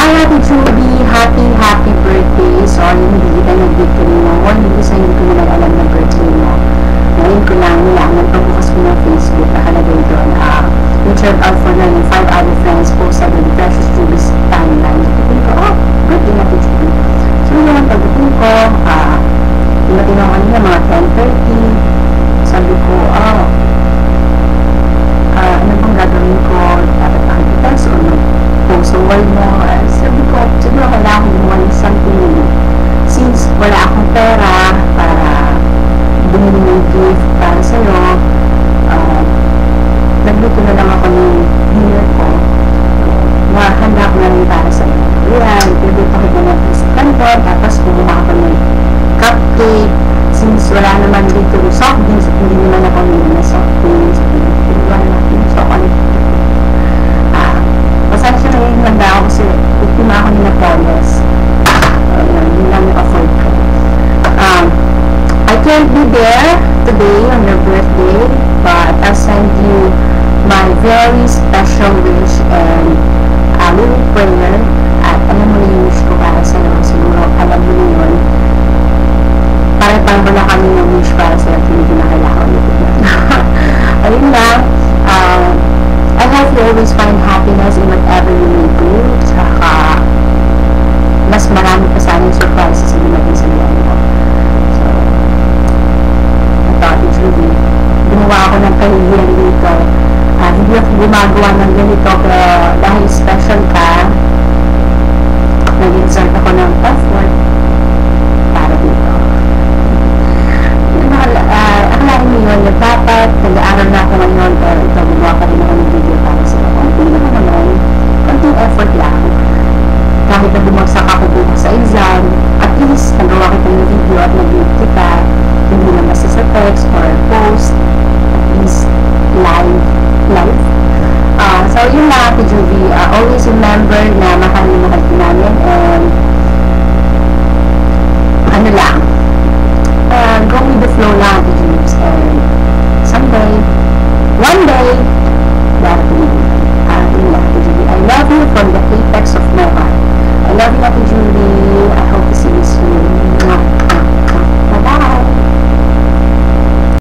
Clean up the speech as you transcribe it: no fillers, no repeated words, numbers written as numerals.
Ate Judy, happy birthday. Sorry, hindi kita nag-birthday mo. Hindi sa hindi ko naman alam na birthday mo. Ngayon ko lang nilaman pagbukas ko ng Facebook, nakalagay doon. Richard Alforno and 5 other friends posted on Precious Judy's timeline. Pagdating ko, birthday na Ate Judy. So naman pagdating ko, dumating ako kanina mga 10:30. Sabi ko, ano bang gagawin ko? Dapat makikita o mag-post sa wall mo. Sabi ko, siguro kailangan ko gumawa ng something. Since wala akong pera para bumili ng gift para sa'yo, nagluto na lang ako ng dinner ko. Handa ko na rin para sa'yo. Ayan, nagluto ko na ng canton, tapos kumuha ako ng cupcake. Since wala naman dito soft drinks, hindi naman ako nila na soft drinks. Wala natin chocolate. Pasensya na yung handa ako kasi biktima ako nila Paulos. Yun lang yung afford ko. I can't be there today on your birthday, but I'll send you my very special wish and a little prayer. At alam mo yung wish ko para sa'yo. Siguro alam mo yun. Pare-pare wala kami ng wish para sa'yo. Hindi na kailangan ulit. Ayun lang. I hope you always find happiness in whatever you may do. Saka, mas marami pa sana yung surprises na dumating sa buhay mo. So, ito, Ate Judy, gumawa ako ng kahihiyan dito. Hindi ako gumagawa ng ganito, pero dahil special ka, nag-insert ako ng password para dito. Akalain mo yun, dapat nag-aaral na ako ngayon, pero ito, gumawa pa rin ako ng video para sila. Konting naman naman, konting effort lang. Kahit na bumagsak ako bukas sa exam, at least nagawa kita ng video at nag-give kita, hindi lang basta sa text or